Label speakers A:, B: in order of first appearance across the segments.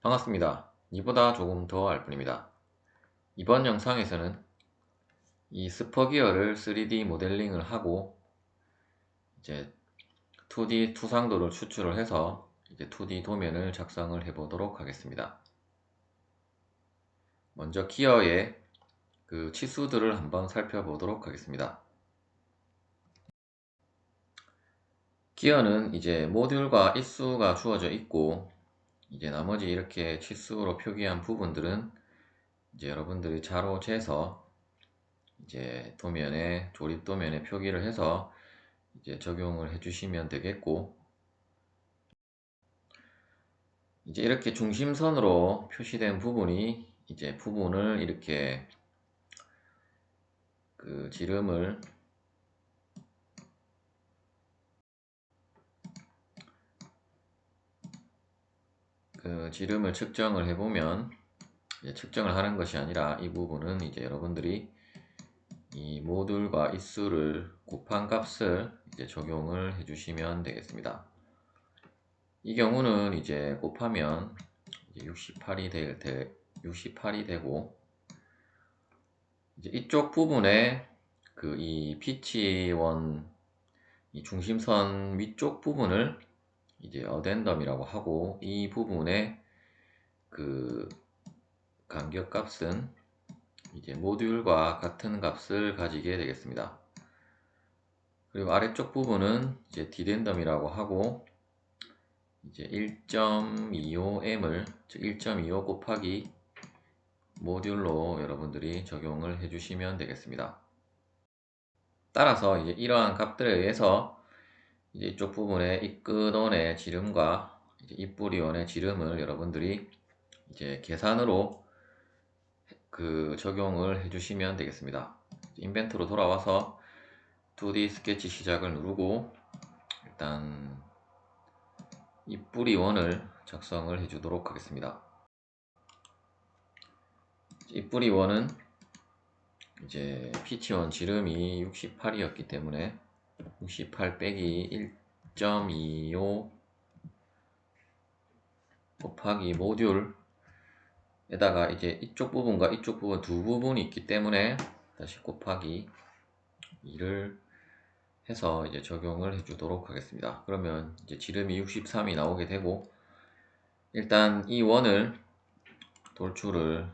A: 반갑습니다. 이보다 조금 더 알 뿐입니다. 이번 영상에서는 이 스퍼기어를 3D 모델링을 하고 이제 2D 투상도를 추출을 해서 이제 2D 도면을 작성을 해 보도록 하겠습니다. 먼저 기어의 그 치수들을 한번 살펴보도록 하겠습니다. 기어는 이제 모듈과 입수가 주어져 있고, 이제 나머지 이렇게 치수로 표기한 부분들은 이제 여러분들이 자로 재서 이제 도면에, 조립 도면에 표기를 해서 이제 적용을 해주시면 되겠고, 이제 이렇게 중심선으로 표시된 부분이 이제 부분을 이렇게 그 지름을 측정을 해보면, 이제 측정을 하는 것이 아니라 이 부분은 이제 여러분들이 이 모듈과 입수를 곱한 값을 이제 적용을 해주시면 되겠습니다. 이 경우는 이제 곱하면 이제 68이 되고, 이제 이쪽 부분에 그 이 피치1 이 중심선 위쪽 부분을 이제 어덴덤이라고 하고, 이 부분의 그 간격 값은 이제 모듈과 같은 값을 가지게 되겠습니다. 그리고 아래쪽 부분은 이제 디덴덤이라고 하고, 이제 1.25m을 즉 1.25 곱하기 모듈로 여러분들이 적용을 해주시면 되겠습니다. 따라서 이제 이러한 값들에 의해서 이제 이쪽 부분에 입끝원의 지름과 이제 입뿌리원의 지름을 여러분들이 이제 계산으로 그 적용을 해주시면 되겠습니다. 인벤토로 돌아와서 2D 스케치 시작을 누르고 일단 입뿌리원을 작성을 해주도록 하겠습니다. 입뿌리원은 이제 피치1 지름이 68이었기 때문에 68 빼기 1.25 곱하기 모듈에다가 이제 이쪽 부분과 이쪽 부분 두 부분이 있기 때문에 다시 곱하기 2를 해서 이제 적용을 해주도록 하겠습니다. 그러면 이제 지름이 63이 나오게 되고, 일단 이 원을 돌출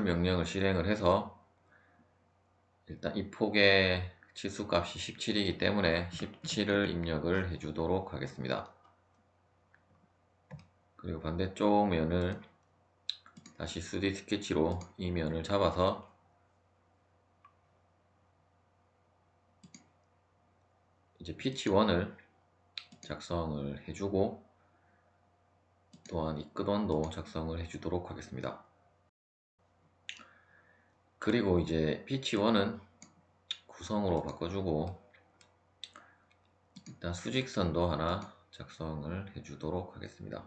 A: 명령을 실행을 해서 일단 이 폭의 치수값이 17이기 때문에 17을 입력을 해주도록 하겠습니다. 그리고 반대쪽 면을 다시 3D 스케치로 이 면을 잡아서 이제 피치1을 작성을 해주고, 또한 이 끝원도 작성을 해주도록 하겠습니다. 그리고 이제 피치1은 구성으로 바꿔주고, 일단 수직선도 하나 작성을 해주도록 하겠습니다.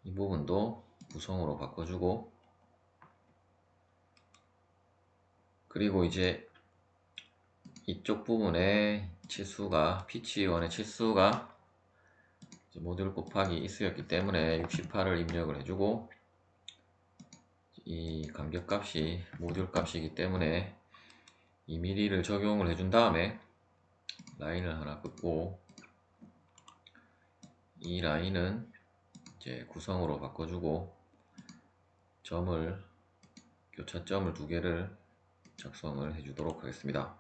A: 이 부분도 구성으로 바꿔주고, 그리고 이제 이쪽 부분의 치수가 피치1의 치수가 모듈 곱하기 입수였기 때문에 68을 입력을 해주고, 이 간격값이 모듈 값이기 때문에 2mm를 적용을 해준 다음에 라인을 하나 긋고, 이 라인은 이제 구성으로 바꿔주고 교차점을 두 개를 작성을 해주도록 하겠습니다.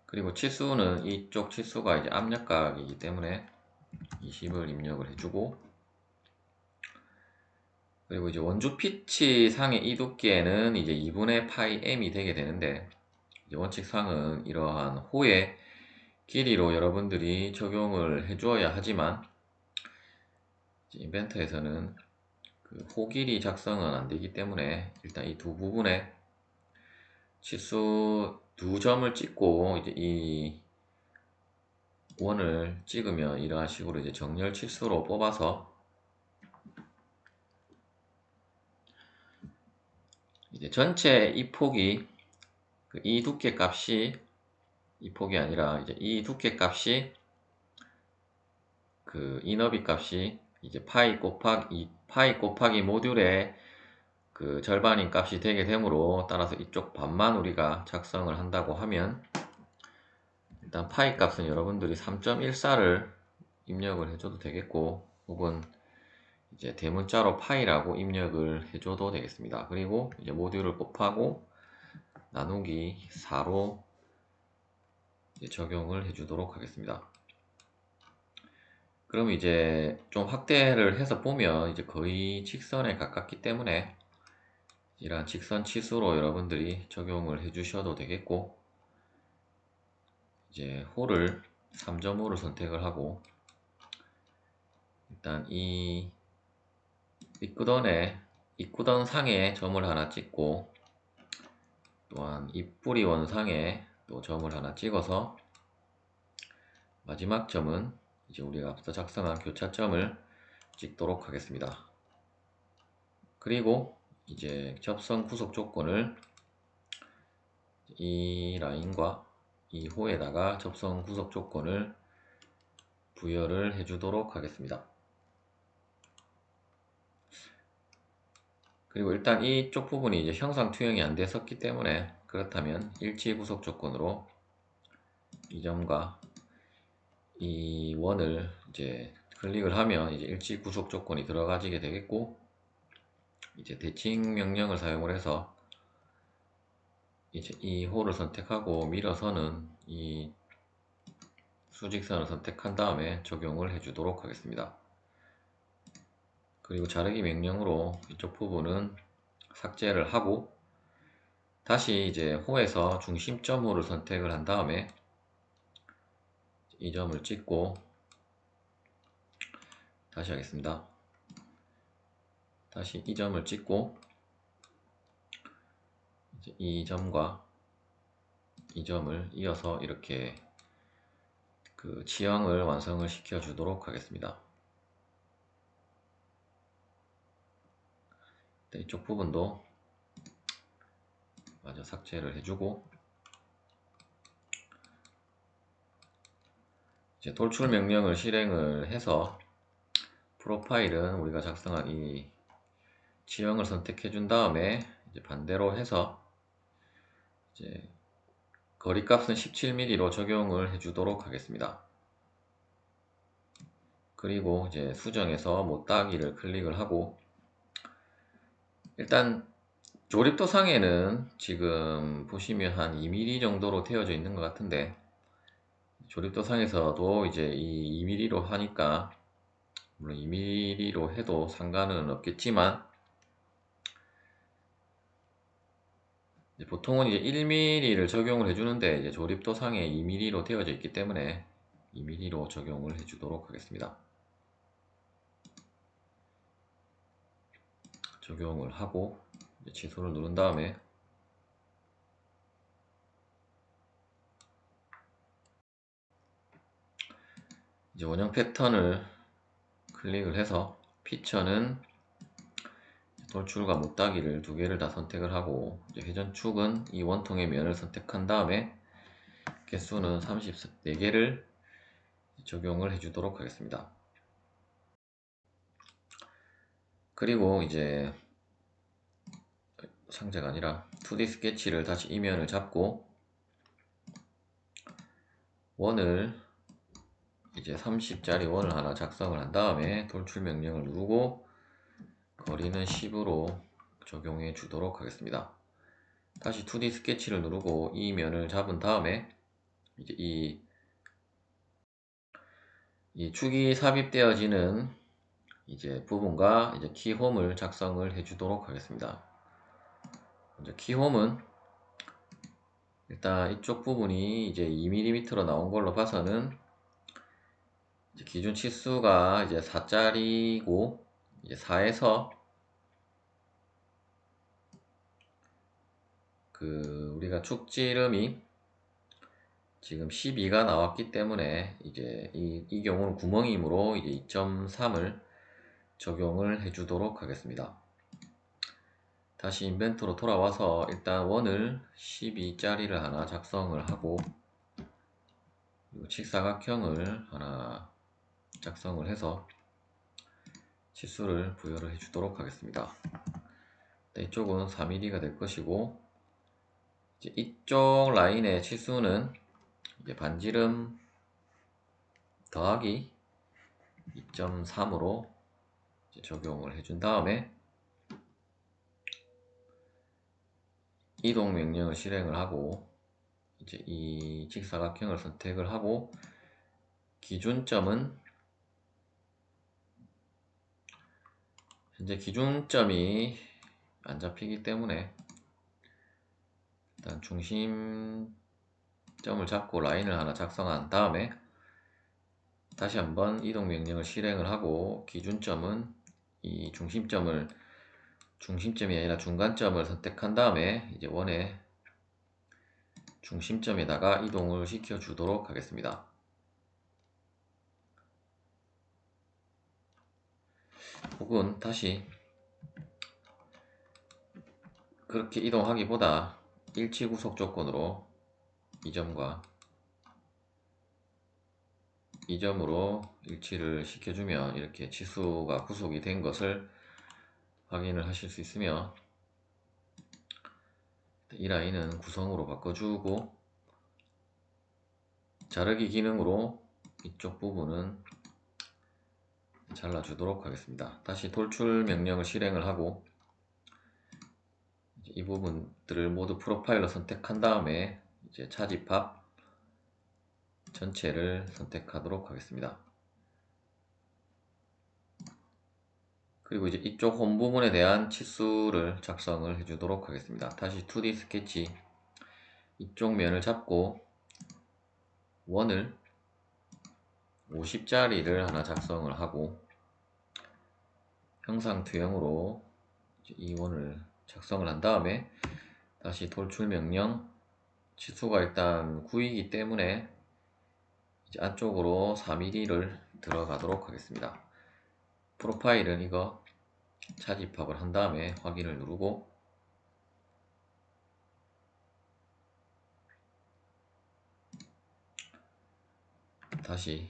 A: 그리고 치수는 이쪽 치수가 이제 압력각이기 때문에 20을 입력을 해주고, 그리고 이제 원주 피치 상의 이 두께는 이제 2분의 파이 m이 되게 되는데, 이제 원칙상은 이러한 호의 길이로 여러분들이 적용을 해주어야 하지만, 인벤터에서는 그 호 길이 작성은 안 되기 때문에 일단 이 두 부분에 치수 두 점을 찍고 이제 이 원을 찍으면 이러한 식으로 이제 정렬 치수로 뽑아서 이제 전체 이 폭이 이 두께 값이 이 폭이 아니라 이제 이 두께 값이 그 인너비 값이 이제 파이 곱하기 모듈의 그 절반인 값이 되게 되므로, 따라서 이쪽 반만 우리가 작성을 한다고 하면, 일단 파이 값은 여러분들이 3.14를 입력을 해줘도 되겠고, 혹은 이제 대문자로 파이라고 입력을 해줘도 되겠습니다. 그리고 이제 모듈을 곱하고 나누기 4로 적용을 해주도록 하겠습니다. 그럼 이제 좀 확대를 해서 보면 이제 거의 직선에 가깝기 때문에 이러한 직선 치수로 여러분들이 적용을 해주셔도 되겠고, 이제 홀을 3.5를 선택을 하고, 일단 이 입구던 상에 점을 하나 찍고, 또한 입뿌리 원상에 또 점을 하나 찍어서, 마지막 점은 이제 우리가 앞서 작성한 교차점을 찍도록 하겠습니다. 그리고 이제 접선 구속 조건을 이 라인과 이 호에다가 접선 구속 조건을 부여를 해주도록 하겠습니다. 그리고 일단 이쪽 부분이 이제 형상 투영이 안 됐었기 때문에, 그렇다면 일치 구속 조건으로 이 점과 이 원을 이제 클릭을 하면 이제 일치 구속 조건이 들어가지게 되겠고, 이제 대칭 명령을 사용을 해서 이제 이 홀을 선택하고 밀어서는 이 수직선을 선택한 다음에 적용을 해주도록 하겠습니다. 그리고 자르기 명령으로 이쪽 부분은 삭제를 하고, 다시 이제 호에서 중심점 호를 선택을 한 다음에 이 점을 찍고, 다시 하겠습니다. 다시 이 점을 찍고, 이제 이 점과 이 점을 이어서 이렇게 그 지형을 완성을 시켜 주도록 하겠습니다. 이쪽 부분도 마저 삭제를 해주고, 이제 돌출 명령을 실행을 해서 프로파일은 우리가 작성한 이 지형을 선택해 준 다음에 이제 반대로 해서 이제 거리값은 17mm로 적용을 해 주도록 하겠습니다. 그리고 이제 수정해서 못따기를 클릭을 하고, 일단 조립도상에는 지금 보시면 한 2mm 정도로 되어져 있는 것 같은데, 조립도상에서도 이제 이 2mm로 하니까, 물론 2mm로 해도 상관은 없겠지만, 보통은 이제 1mm를 적용을 해주는데, 이제 조립도상에 2mm로 되어져 있기 때문에 2mm로 적용을 해주도록 하겠습니다. 적용을 하고 이제 취소를 누른 다음에 이제 원형 패턴을 클릭을 해서 피처는 돌출과 못따기를 두 개를 다 선택을 하고, 이제 회전축은 이 원통의 면을 선택한 다음에 개수는 34개를 적용을 해주도록 하겠습니다. 그리고 이제 상자가 아니라 2D 스케치를 다시 이면을 잡고, 원을 이제 30짜리 원을 하나 작성을 한 다음에 돌출 명령을 누르고 거리는 10으로 적용해 주도록 하겠습니다. 다시 2D 스케치를 누르고 이 면을 잡은 다음에 이제 이 축이 삽입되어지는 이제 부분과 이제 키홈을 작성을 해 주도록 하겠습니다. 먼저 키홈은 일단 이쪽 부분이 이제 2mm로 나온 걸로 봐서는 이제 기준 치수가 이제 4짜리고, 이제 4에서 그 우리가 축지름이 지금 12가 나왔기 때문에 이제 이 경우는 구멍이므로 이제 2.3을 적용을 해주도록 하겠습니다. 다시 인벤토로 돌아와서 일단 원을 12짜리를 하나 작성을 하고, 그리고 직사각형을 하나 작성을 해서 치수를 부여를 해주도록 하겠습니다. 이쪽은 4mm가 될 것이고, 이제 이쪽 라인의 치수는 이제 반지름 더하기 2.3으로 적용을 해준 다음에 이동 명령을 실행을 하고, 이제 이 직사각형을 선택을 하고, 기준점은 현재 기준점이 안 잡히기 때문에 일단 중심점을 잡고 라인을 하나 작성한 다음에 다시 한번 이동 명령을 실행을 하고, 기준점은 이 중심점이 아니라 중간점을 선택한 다음에 이제 원의 중심점에다가 이동을 시켜 주도록 하겠습니다. 혹은 다시 그렇게 이동하기보다 일치 구속 조건으로 이 점과 이 점으로 일치를 시켜주면 이렇게 치수가 구속이 된 것을 확인을 하실 수 있으며, 이 라인은 구성으로 바꿔주고 자르기 기능으로 이쪽 부분은 잘라주도록 하겠습니다. 다시 돌출 명령을 실행을 하고 이 부분들을 모두 프로파일러 선택한 다음에 이제 차집합 전체를 선택하도록 하겠습니다. 그리고 이제 이쪽 홈 부분에 대한 치수를 작성을 해주도록 하겠습니다. 다시 2D 스케치 이쪽 면을 잡고 원을 50짜리를 하나 작성을 하고 형상투영으로 이 원을 작성을 한 다음에 다시 돌출 명령, 치수가 일단 9이기 때문에 이제 안쪽으로 4mm를 들어가도록 하겠습니다. 프로파일은 이거 차집합을 한 다음에 확인을 누르고 다시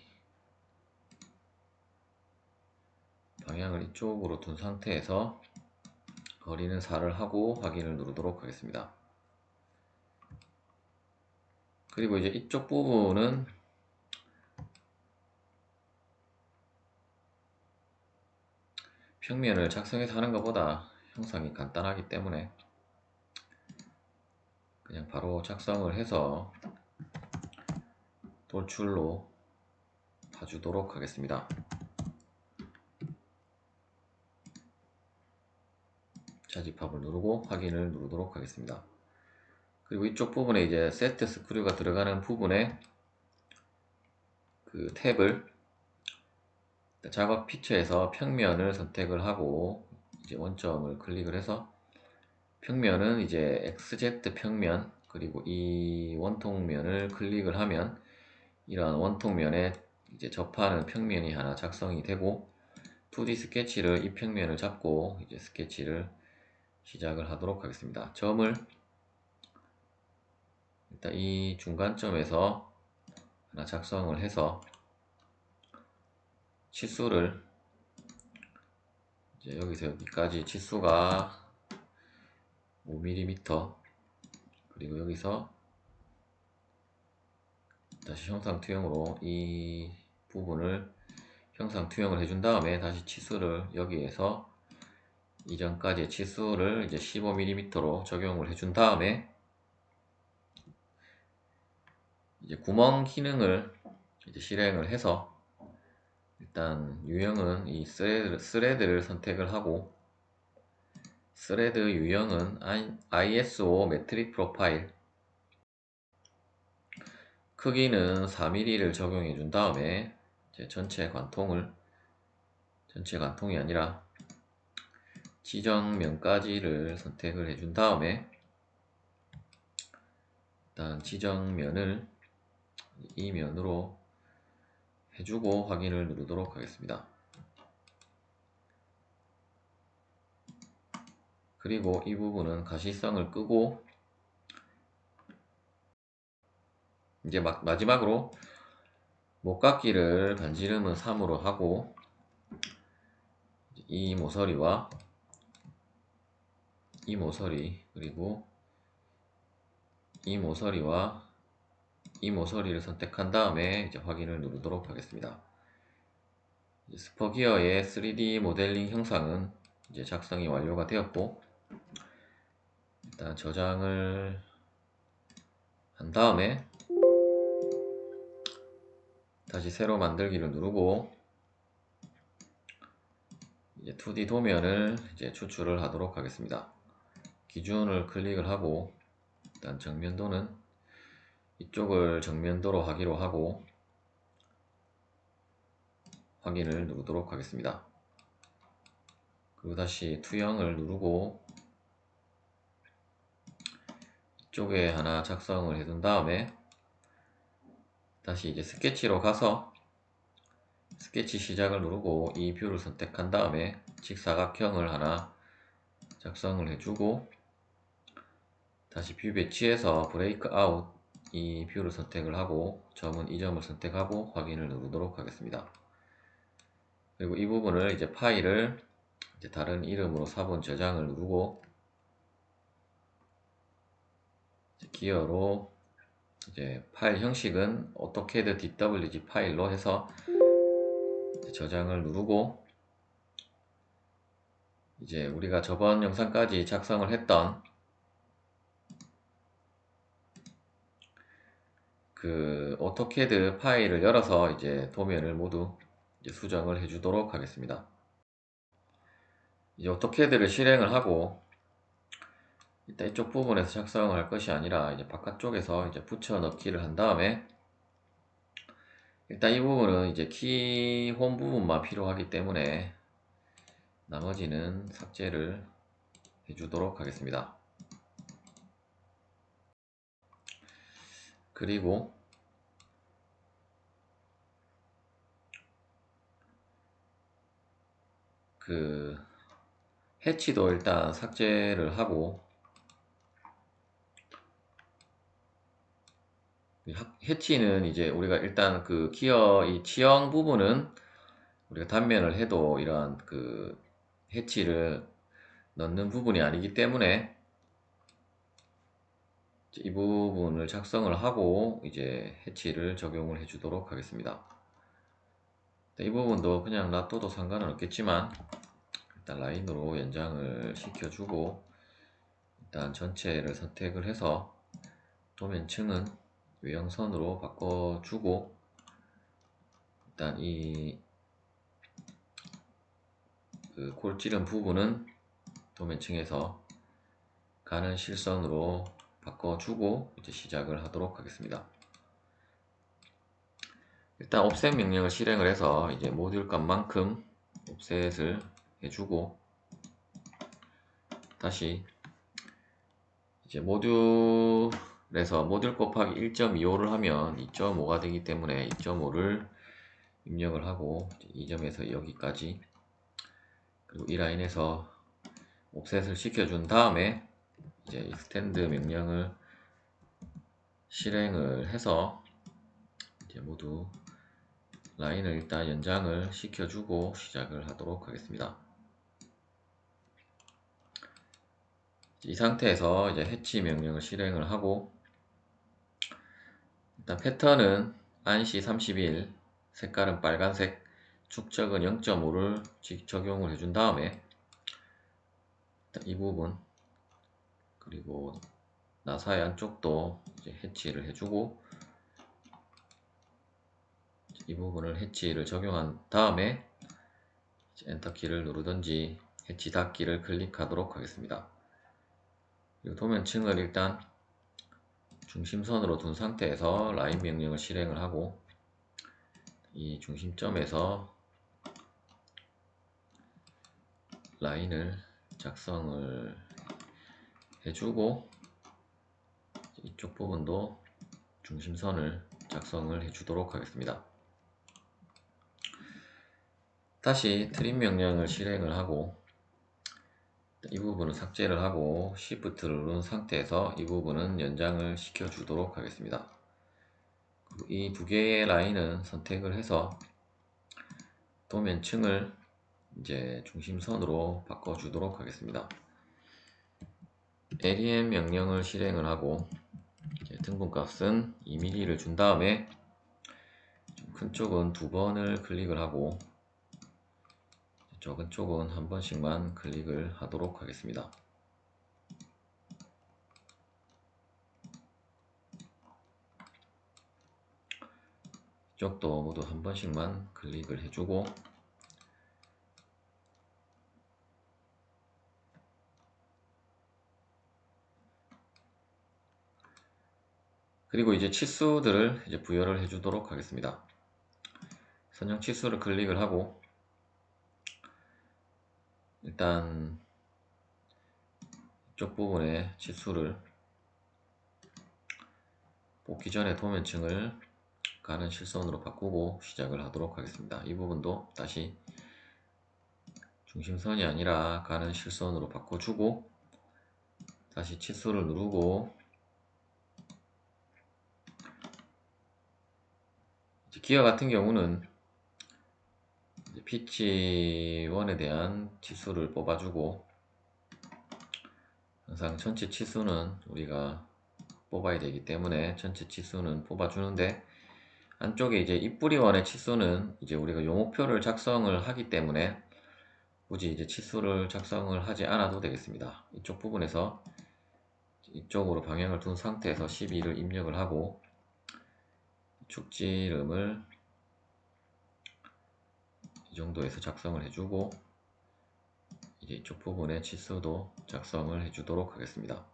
A: 방향을 이쪽으로 둔 상태에서 거리는 4를 하고 확인을 누르도록 하겠습니다. 그리고 이제 이쪽 부분은 평면을 작성해서 하는 것보다 형상이 간단하기 때문에 그냥 바로 작성을 해서 돌출로 봐주도록 하겠습니다. 차집합을 누르고 확인을 누르도록 하겠습니다. 그리고 이쪽 부분에 이제 세트 스크류가 들어가는 부분에 그 탭을 작업 피처에서 평면을 선택을 하고 이제 원점을 클릭을 해서 평면은 이제 XZ 평면, 그리고 이 원통면을 클릭을 하면 이러한 원통면에 이제 접하는 평면이 하나 작성이 되고 2D 스케치를 이 평면을 잡고 이제 스케치를 시작을 하도록 하겠습니다. 점을 일단 이 중간점에서 하나 작성을 해서 치수를 이제 여기서 여기까지 치수가 5mm, 그리고 여기서 다시 형상 투영으로 이 부분을 형상 투영을 해준 다음에 다시 치수를 여기에서 이전까지의 치수를 이제 15mm로 적용을 해준 다음에 이제 구멍 기능을 이제 실행을 해서 일단 유형은 이 스레드를 선택을 하고 스레드 유형은 ISO 메트릭 프로파일, 크기는 4mm를 적용해 준 다음에 이제 전체 관통이 아니라 지정면까지를 선택을 해 준 다음에 일단 지정면을 이 면으로 해주고 확인을 누르도록 하겠습니다. 그리고 이 부분은 가시성을 끄고 이제 마지막으로 목깎이를 반지름은 3으로 하고 이 모서리와 이 모서리 그리고 이 모서리와 이 모서리를 선택한 다음에 이제 확인을 누르도록 하겠습니다. 스퍼기어의 3D 모델링 형상은 이제 작성이 완료가 되었고, 일단 저장을 한 다음에 다시 새로 만들기를 누르고 이제 2D 도면을 이제 추출을 하도록 하겠습니다. 기준을 클릭을 하고 일단 정면도는 이쪽을 정면도로 하기로 하고 확인을 누르도록 하겠습니다. 그리고 다시 투영을 누르고 이쪽에 하나 작성을 해둔 다음에 다시 이제 스케치로 가서 스케치 시작을 누르고 이 뷰를 선택한 다음에 직사각형을 하나 작성을 해주고 다시 뷰 배치에서 브레이크 아웃 이 뷰를 선택을 하고 점은 이 점을 선택하고 확인을 누르도록 하겠습니다. 그리고 이 부분을 이제 파일을 이제 다른 이름으로 4번 저장을 누르고 기어로 이제 파일 형식은 AutoCAD DWG 파일로 해서 저장을 누르고 이제 우리가 저번 영상까지 작성을 했던 그 AutoCAD 파일을 열어서 이제 도면을 모두 이제 수정을 해주도록 하겠습니다. 이제 AutoCAD를 실행을 하고 일단 이쪽 부분에서 작성을 할 것이 아니라 이제 바깥쪽에서 이제 붙여 넣기를 한 다음에 일단 이 부분은 이제 키 홈 부분만 필요하기 때문에 나머지는 삭제를 해주도록 하겠습니다. 그리고 그 해치도 일단 삭제를 하고 해치는 이제 우리가 일단 그 기어 이 치형 부분은 우리가 단면을 해도 이러한 그 해치를 넣는 부분이 아니기 때문에 이 부분을 작성을 하고 이제 해치를 적용을 해 주도록 하겠습니다. 이 부분도 그냥 놔둬도 상관은 없겠지만 일단 라인으로 연장을 시켜주고 일단 전체를 선택을 해서 도면층은 외형선으로 바꿔주고 일단 이 그 골 찌른 부분은 도면층에서 가는 실선으로 바꿔주고 이제 시작을 하도록 하겠습니다. 일단 옵셋 명령을 실행을 해서 이제 모듈 값만큼 옵셋을 해주고 다시 이제 모듈에서 모듈 곱하기 1.25를 하면 2.5가 되기 때문에 2.5를 입력을 하고 이 점에서 여기까지 그리고 이 라인에서 옵셋을 시켜준 다음에 이제 익스텐드 명령을 실행을 해서 이제 모두 라인을 일단 연장을 시켜주고 시작을 하도록 하겠습니다. 이 상태에서 이제 해치 명령을 실행을 하고 일단 패턴은 안시 31 색깔은 빨간색 축적은 0.5를 적용을 해준 다음에 이 부분 그리고 나사의 안쪽도 이제 해치를 해주고 이 부분을 해치를 적용한 다음에 엔터키를 누르든지 해치 닫기를 클릭하도록 하겠습니다. 그리고 도면층을 일단 중심선으로 둔 상태에서 라인 명령을 실행을 하고 이 중심점에서 라인을 작성을 해주고 이쪽 부분도 중심선을 작성을 해주도록 하겠습니다. 다시 트림 명령을 실행을 하고 이 부분은 삭제를 하고 Shift를 누른 상태에서 이 부분은 연장을 시켜 주도록 하겠습니다. 이 두 개의 라인은 선택을 해서 도면층을 이제 중심선으로 바꿔주도록 하겠습니다. LEM 명령을 실행을 하고 등분값은 2mm를 준 다음에 큰 쪽은 두 번을 클릭을 하고 적은 쪽은 한 번씩만 클릭을 하도록 하겠습니다. 이쪽도 모두 한 번씩만 클릭을 해주고 그리고 이제 치수들을 이제 부여를 해주도록 하겠습니다. 선형 치수를 클릭을 하고 일단 이쪽 부분에 치수를 뽑기 전에 도면층을 가는 실선으로 바꾸고 시작을 하도록 하겠습니다. 이 부분도 다시 중심선이 아니라 가는 실선으로 바꿔주고 다시 치수를 누르고 기어 같은 경우는 피치 1에 대한 치수를 뽑아주고 항상 전체 치수는 우리가 뽑아야 되기 때문에 전체 치수는 뽑아주는데 안쪽에 이제 입뿌리원의 치수는 이제 우리가 요목표를 작성을 하기 때문에 굳이 이제 치수를 작성을 하지 않아도 되겠습니다. 이쪽 부분에서 이쪽으로 방향을 둔 상태에서 12를 입력을 하고 축지름을 이 정도에서 작성을 해주고 이제 이쪽 부분의 치수도 작성을 해주도록 하겠습니다.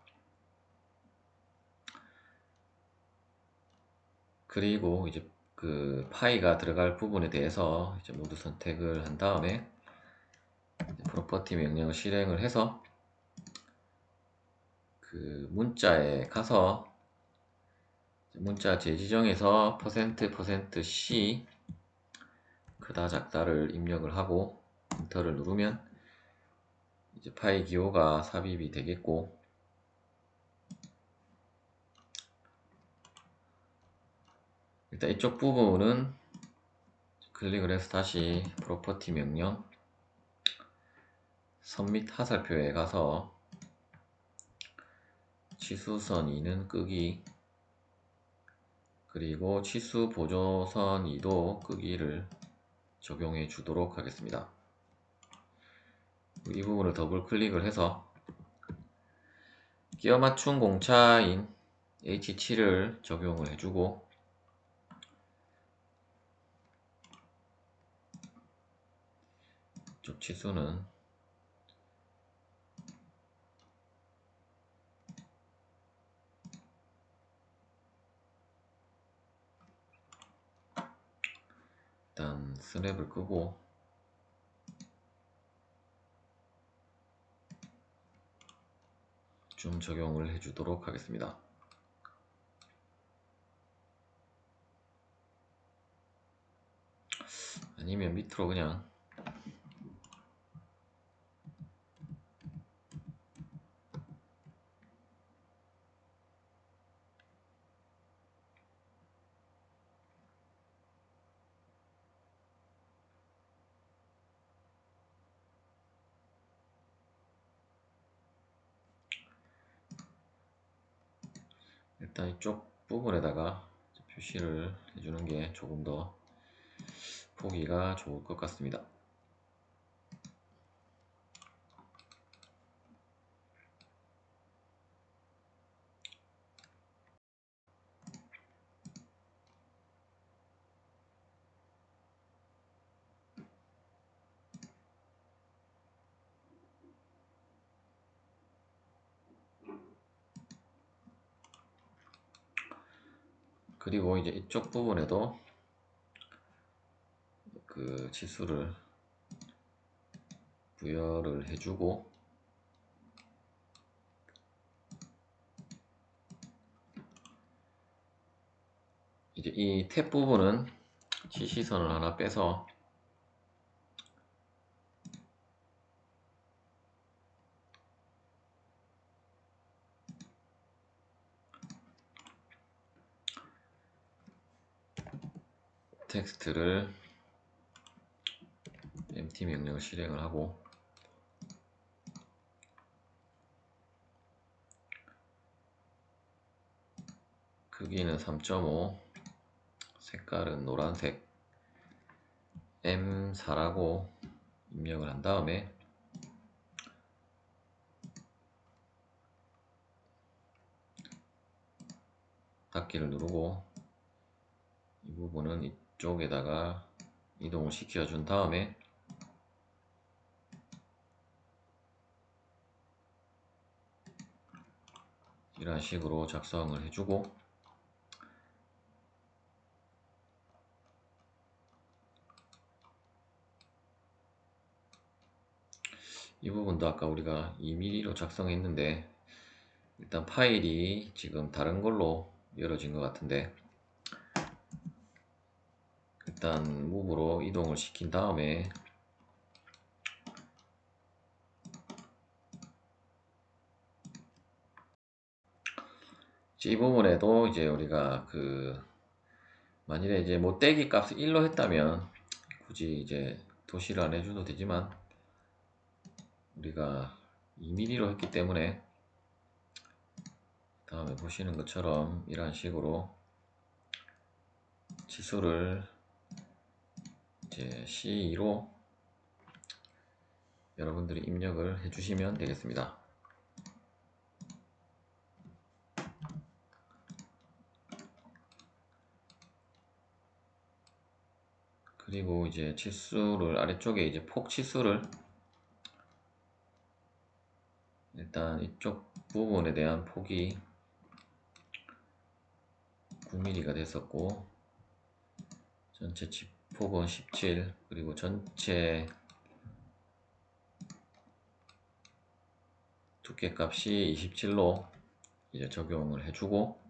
A: 그리고 이제 그 파이가 들어갈 부분에 대해서 이제 모두 선택을 한 다음에 프로퍼티 명령을 실행을 해서 그 문자에 가서 문자 재지정에서 %%C 크다 작다를 입력을 하고 엔터를 누르면 이제 파이 기호가 삽입이 되겠고 일단 이쪽 부분은 클릭을 해서 다시 프로퍼티 명령 선 및 하살표에 가서 치수선 2는 끄기 그리고 치수 보조선 2도 끄기를 적용해 주도록 하겠습니다. 이 부분을 더블 클릭을 해서 끼워 맞춤 공차인 H7을 적용을 해주고 이쪽 치수는 일단 스냅을 끄고 좀 적용을 해주도록 하겠습니다. 아니면 밑으로 그냥 일단 이쪽 부분에다가 표시를 해주는 게 조금 더 보기가 좋을 것 같습니다. 그리고 이제 이쪽 부분에도 그 치수를 부여를 해주고 이제 이 탭 부분은 지시선을 하나 빼서 텍스트를 empty 명령을 실행을 하고 크기는 3.5, 색깔은 노란색, M4라고 입력을 한 다음에 닫기를 누르고 이 부분은 이쪽에다가 이동을 시켜 준 다음에 이런 식으로 작성을 해주고 이 부분도 아까 우리가 2mm로 작성했는데 일단 파일이 지금 다른 걸로 열어진 것 같은데 일단 무브로 이동을 시킨 다음에 이 부분에도 이제 우리가 만일에 이제 못되기 값을 1로 했다면 굳이 이제 도시를 안 해줘도 되지만 우리가 2mm로 했기 때문에 다음에 보시는 것처럼 이런 식으로 치수를 이제 C2로 여러분들이 입력을 해주시면 되겠습니다. 그리고 이제 치수를 아래쪽에 이제 폭 치수를 일단 이쪽 부분에 대한 폭이 9mm가 됐었고 전체 집폭은 17 그리고 전체 두께값이 27로 이제 적용을 해주고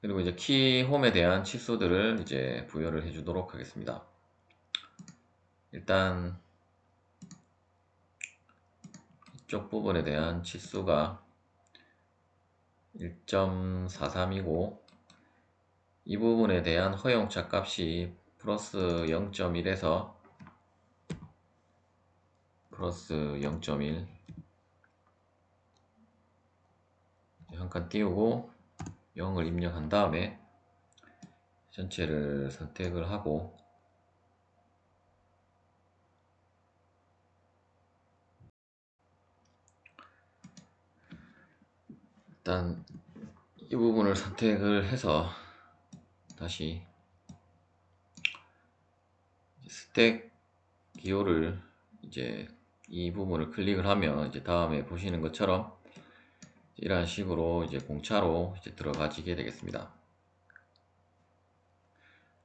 A: 그리고 이제 키 홈에 대한 치수들을 이제 부여를 해주도록 하겠습니다. 일단 이쪽 부분에 대한 치수가 1.43이고 이 부분에 대한 허용차 값이 플러스 0.1에서 플러스 0.1 한 칸 띄우고 0을 입력한 다음에 전체를 선택을 하고 일단 이 부분을 선택을 해서 다시 스택 기호를 이제 이 부분을 클릭을 하면 이제 다음에 보시는 것처럼 이런 식으로 이제 공차로 이제 들어가지게 되겠습니다.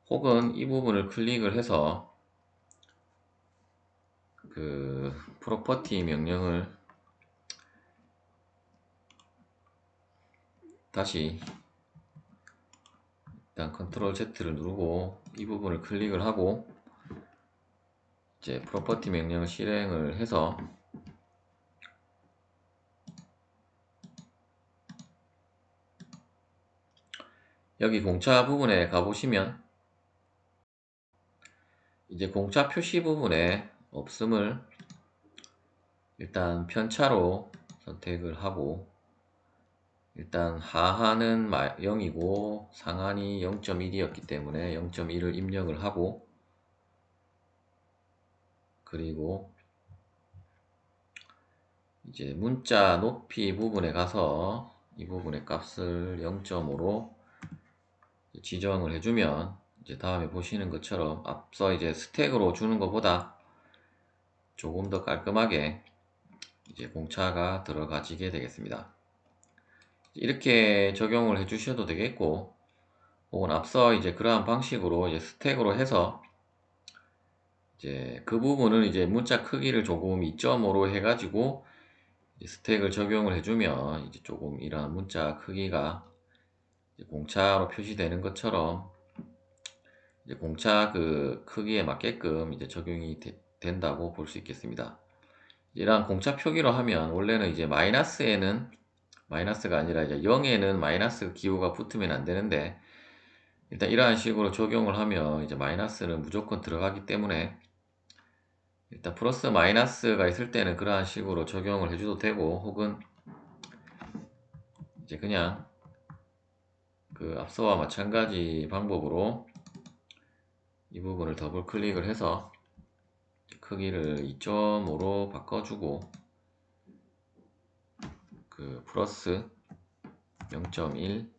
A: 혹은 이 부분을 클릭을 해서 프로퍼티 명령을 다시 일단 컨트롤 Z를 누르고 이 부분을 클릭을 하고 이제 프로퍼티 명령을 실행을 해서 여기 공차 부분에 가보시면 이제 공차 표시 부분에 없음을 일단 편차로 선택을 하고 일단 하하는 0이고 상한이 0.1이었기 때문에 0.1을 입력을 하고 그리고 이제 문자 높이 부분에 가서 이 부분의 값을 0.5로 지정을 해주면 이제 다음에 보시는 것처럼 앞서 이제 스택으로 주는 것보다 조금 더 깔끔하게 이제 공차가 들어가지게 되겠습니다. 이렇게 적용을 해 주셔도 되겠고 혹은 앞서 이제 그러한 방식으로 이제 스택으로 해서 이제 그 부분은 이제 문자 크기를 조금 2.5로 해가지고 스택을 적용을 해주면 이제 조금 이러한 문자 크기가 공차로 표시되는 것처럼 이제 공차 크기에 맞게끔 이제 적용이 된다고 볼 수 있겠습니다. 이러한 공차 표기로 하면 원래는 이제 마이너스가 아니라 이제 0에는 마이너스 기호가 붙으면 안 되는데, 일단 이러한 식으로 적용을 하면 이제 마이너스는 무조건 들어가기 때문에 일단 플러스 마이너스가 있을 때는 그러한 식으로 적용을 해줘도 되고, 혹은 이제 그냥 그 앞서와 마찬가지 방법으로 이 부분을 더블 클릭을 해서 크기를 2.5로 바꿔주고, 그 플러스 0.1,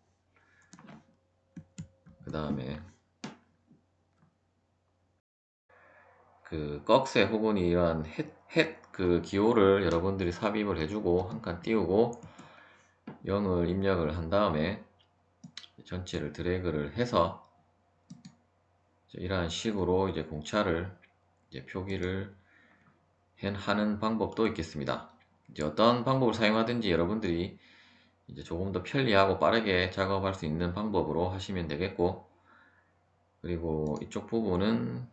A: 그 다음에 그 꺽쇠 혹은 이러한 그 기호를 여러분들이 삽입을 해주고 한 칸 띄우고 0을 입력을 한 다음에 전체를 드래그를 해서 이러한 식으로 이제 공차를 이제 표기를 하는 방법도 있겠습니다. 이제 어떤 방법을 사용하든지 여러분들이 이제 조금 더 편리하고 빠르게 작업할 수 있는 방법으로 하시면 되겠고, 그리고 이쪽 부분은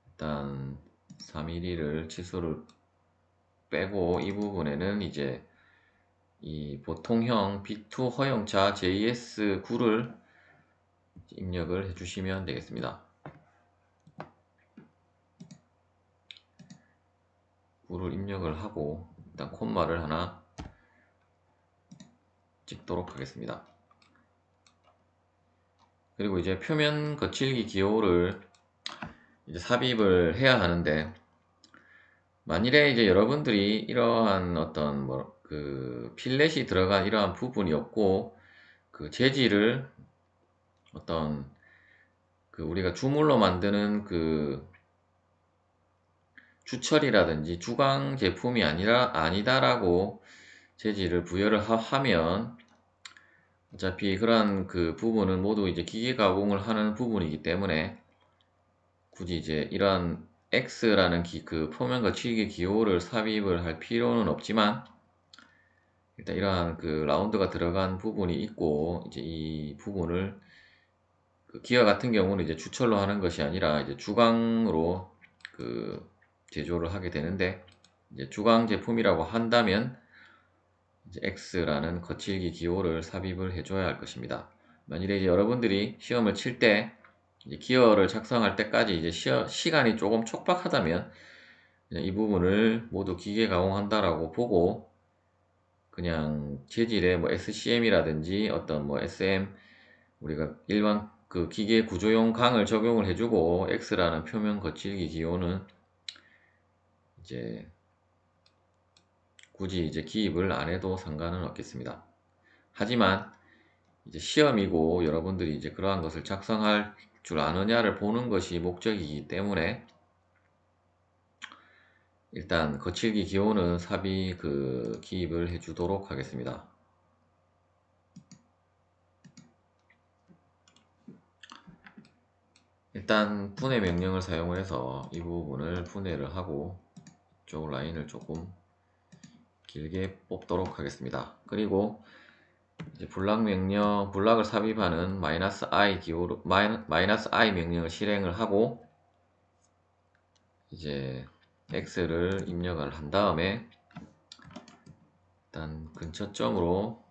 A: 일단 3mm를 치수를 빼고, 이 부분에는 이제 이 보통형 B2 허용차 JS9를 입력을 해주시면 되겠습니다. 9를 입력을 하고 일단 콤마를 하나 찍도록 하겠습니다. 그리고 이제 표면 거칠기 기호를 이제 삽입을 해야 하는데, 만일에 이제 여러분들이 이러한 어떤 그 필렛이 들어간 이러한 부분이 없고, 그 재질을 어떤 그 우리가 주물로 만드는 그 주철이라든지 주광 제품이 아니다라고 재질을 부여를 하면, 어차피 그러한 그 부분은 모두 이제 기계 가공을 하는 부분이기 때문에 굳이 이제 이러한 X라는 그 표면 거칠기 기호를 삽입을 할 필요는 없지만, 일단 이러한 그 라운드가 들어간 부분이 있고, 이제 이 부분을 그 기어 같은 경우는 이제 주철로 하는 것이 아니라 이제 주광으로 그 제조를 하게 되는데, 이제 주광 제품이라고 한다면 이제 X라는 거칠기 기호를 삽입을 해줘야 할 것입니다. 만일에 이제 여러분들이 시험을 칠 때 기어를 작성할 때까지 이제 시간이 조금 촉박하다면 이 부분을 모두 기계 가공한다라고 보고, 그냥 재질에 뭐 SCM이라든지 어떤 뭐 SM, 우리가 일반 그 기계 구조용 강을 적용을 해주고, X라는 표면 거칠기 기호는 이제 굳이 이제 기입을 안 해도 상관은 없겠습니다. 하지만 이제 시험이고 여러분들이 이제 그러한 것을 작성할 줄 아느냐를 보는 것이 목적이기 때문에 일단 거칠기 기호는 기입을 해주도록 하겠습니다. 일단 분해 명령을 사용을 해서 이 부분을 분해를 하고 이쪽 라인을 조금 길게 뽑도록 하겠습니다. 그리고 이제 블락을 삽입하는 -i 기호로 -i 명령을 실행을 하고, 이제 x를 입력을 한 다음에 일단 근처점으로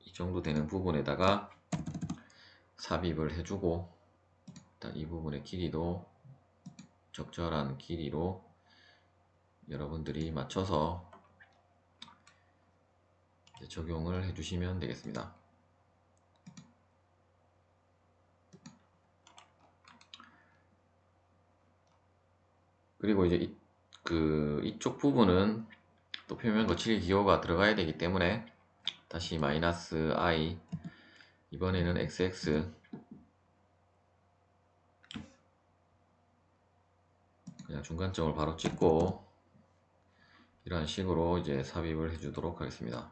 A: 이 정도 되는 부분에다가 삽입을 해주고, 일단 이 부분의 길이도 적절한 길이로 여러분들이 맞춰서 적용을 해주시면 되겠습니다. 그리고 이제 이쪽 부분은 또 표면 거칠기 기호가 들어가야 되기 때문에 다시 -i, 이번에는 XX, 그냥 중간점을 바로 찍고 이런 식으로 이제 삽입을 해주도록 하겠습니다.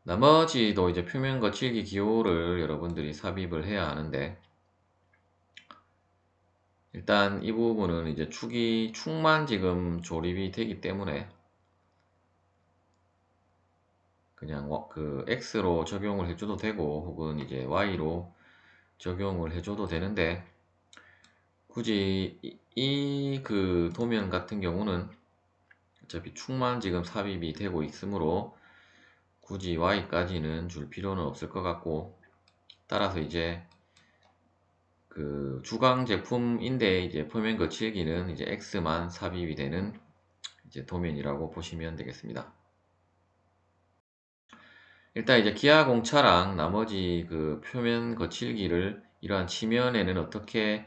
A: 나머지도 이제 표면 거칠기 기호를 여러분들이 삽입을 해야 하는데, 일단 이 부분은 이제 축만 지금 조립이 되기 때문에 그냥 그 X로 적용을 해줘도 되고, 혹은 이제 Y로 적용을 해줘도 되는데, 굳이 그 도면 같은 경우는 어차피 축만 지금 삽입이 되고 있으므로 굳이 Y까지는 줄 필요는 없을 것 같고, 따라서 이제 그 주강 제품인데 이제 표면 거칠기는 이제 X만 삽입이 되는 이제 도면이라고 보시면 되겠습니다. 일단 이제 기아 공차랑 나머지 그 표면 거칠기를 이러한 치면에는 어떻게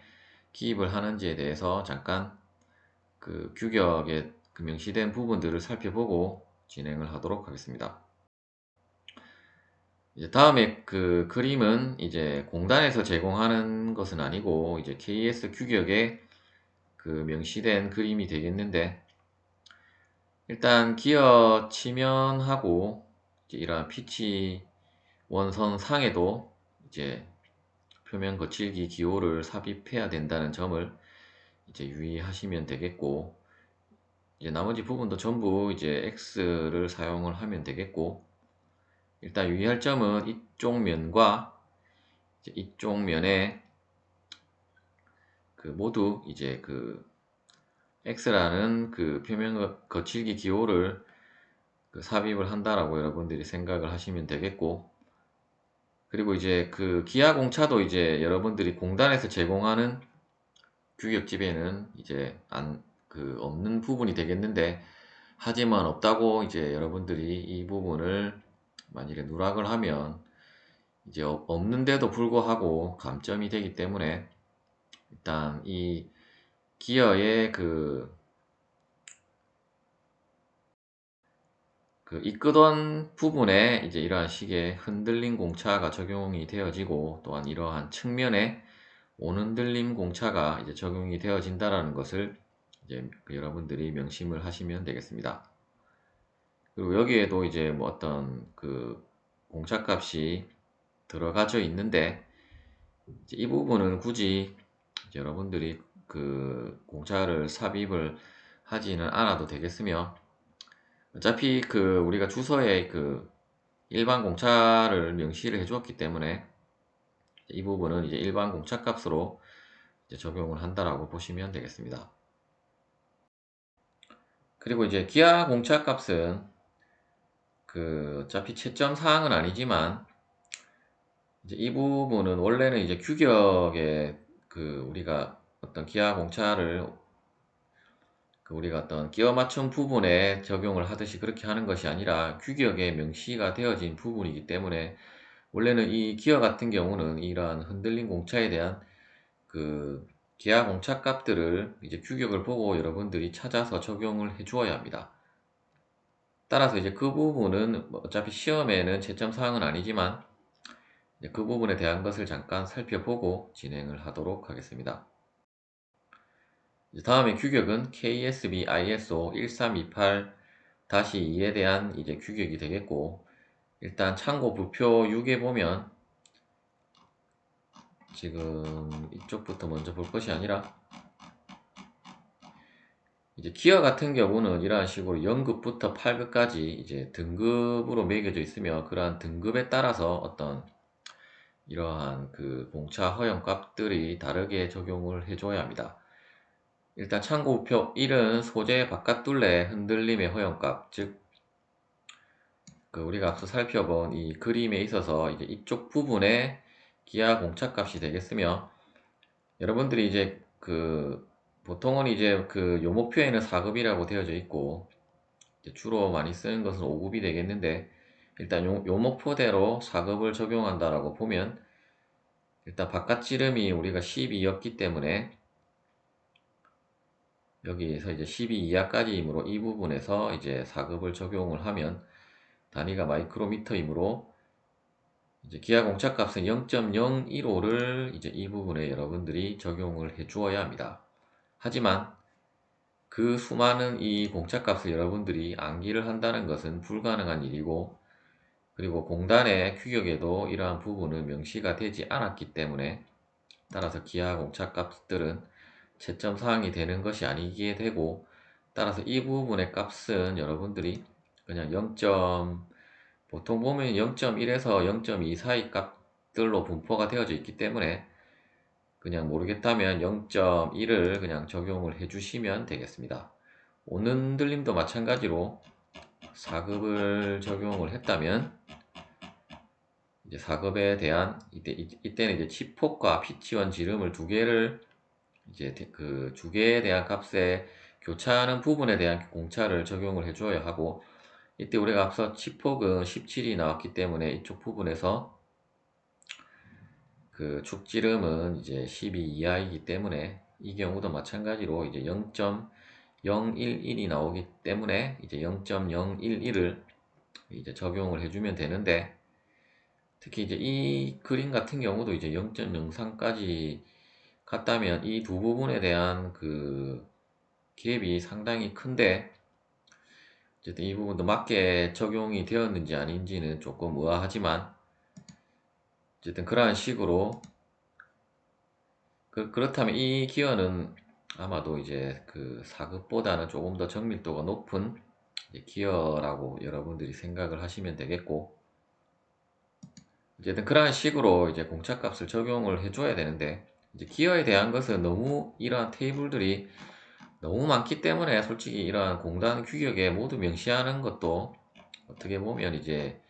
A: 기입을 하는지에 대해서 잠깐 그 규격에 그 명시된 부분들을 살펴보고 진행을 하도록 하겠습니다. 이제 다음에 그 그림은 이제 공단에서 제공하는 것은 아니고 이제 KS 규격에 그 명시된 그림이 되겠는데, 일단 기어 치면하고 이제 이러한 피치 원선 상에도 이제 표면 거칠기 기호를 삽입해야 된다는 점을 이제 유의하시면 되겠고, 이제 나머지 부분도 전부 이제 X를 사용을 하면 되겠고, 일단 유의할 점은 이쪽 면과 이쪽 면에 그 모두 이제 그 X라는 그 표면 거칠기 기호를 그 삽입을 한다라고 여러분들이 생각을 하시면 되겠고, 그리고 이제 그 기아 공차도 이제 여러분들이 공단에서 제공하는 규격집에는 이제 없는 부분이 되겠는데, 하지만 없다고 이제 여러분들이 이 부분을 만일에 누락을 하면 이제 없는데도 불구하고 감점이 되기 때문에, 일단 이 기어의 그 이끄던 부분에 이제 이러한 식의 흔들림 공차가 적용이 되어지고, 또한 이러한 측면에 온흔들림 공차가 이제 적용이 되어진다라는 것을 이제 여러분들이 명심을 하시면 되겠습니다. 그리고 여기에도 이제 뭐 어떤 그 공차 값이 들어가져 있는데, 이제 이 부분은 굳이 이제 여러분들이 그 공차를 삽입을 하지는 않아도 되겠으며, 어차피 그 우리가 주서에 그 일반 공차를 명시를 해 주었기 때문에 이 부분은 이제 일반 공차 값으로 이제 적용을 한다라고 보시면 되겠습니다. 그리고 이제 기아 공차 값은 그 어차피 채점 사항은 아니지만, 이제 이 부분은 원래는 이제 규격에 그 우리가 어떤 기아 공차를 그 우리가 어떤 끼워 맞춤 부분에 적용을 하듯이 그렇게 하는 것이 아니라 규격에 명시가 되어진 부분이기 때문에, 원래는 이 기어 같은 경우는 이러한 흔들림 공차에 대한 그 기아 공차 값들을 이제 규격을 보고 여러분들이 찾아서 적용을 해 주어야 합니다. 따라서 이제 그 부분은 뭐 어차피 시험에는 채점 사항은 아니지만 그 부분에 대한 것을 잠깐 살펴보고 진행을 하도록 하겠습니다. 다음에 규격은 KSB ISO 1328-2에 대한 이제 규격이 되겠고, 일단 참고 부표 6에 보면 지금 이쪽부터 먼저 볼 것이 아니라, 이제 기어 같은 경우는 이러한 식으로 0급부터 8급까지 이제 등급으로 매겨져 있으며, 그러한 등급에 따라서 어떤 이러한 그 공차 허용 값들이 다르게 적용을 해줘야 합니다. 일단 참고표 1은 소재 바깥둘레 흔들림의 허용값, 즉 그 우리가 앞서 살펴본 이 그림에 있어서 이제 이쪽 부분에 기아 공차값이 되겠으며, 여러분들이 이제 그 보통은 이제 그 요목표에는 4급이라고 되어져 있고, 이제 주로 많이 쓰는 것은 5급이 되겠는데, 일단 요목표대로 4급을 적용한다라고 보면, 일단 바깥 지름이 우리가 12였기 때문에 여기에서 이제 12 이하까지이므로 이 부분에서 이제 4급을 적용을 하면 단위가 마이크로미터이므로 이제 기아 공차 값은 0.015를 이제 이 부분에 여러분들이 적용을 해 주어야 합니다. 하지만 그 수많은 이 공차 값을 여러분들이 암기를 한다는 것은 불가능한 일이고, 그리고 공단의 규격에도 이러한 부분은 명시가 되지 않았기 때문에, 따라서 기아 공차 값들은 채점 사항이 되는 것이 아니게 되고, 따라서 이 부분의 값은 여러분들이 그냥 0. 보통 보면 0.1에서 0.2 사이 값들로 분포가 되어져 있기 때문에, 그냥 모르겠다면 0.1을 그냥 적용을 해주시면 되겠습니다. 온흔들림도 마찬가지로 4급을 적용을 했다면 이제 4급에 대한 이때는 이제 치폭과 피치원 지름을 두 개를 이제 그 두 개에 대한 값에 교차하는 부분에 대한 공차를 적용을 해줘야 하고, 이때 우리가 앞서 치폭은 17이 나왔기 때문에 이쪽 부분에서 그 축지름은 이제 12 이하이기 때문에 이 경우도 마찬가지로 이제 0.011이 나오기 때문에 이제 0.011을 이제 적용을 해주면 되는데, 특히 이제 이 그림 같은 경우도 이제 0.03까지 갔다면 이 두 부분에 대한 그 갭이 상당히 큰데, 어쨌든 이 부분도 맞게 적용이 되었는지 아닌지는 조금 의아하지만, 어쨌든 그러한 식으로 그렇다면 이 기어는 아마도 이제 그 4급보다는 조금 더 정밀도가 높은 기어라고 여러분들이 생각을 하시면 되겠고, 어쨌든 그러한 식으로 이제 공차값을 적용을 해줘야 되는데, 이제 기어에 대한 것은 너무 이러한 테이블들이 너무 많기 때문에 솔직히 이러한 공단 규격에 모두 명시하는 것도 어떻게 보면 이제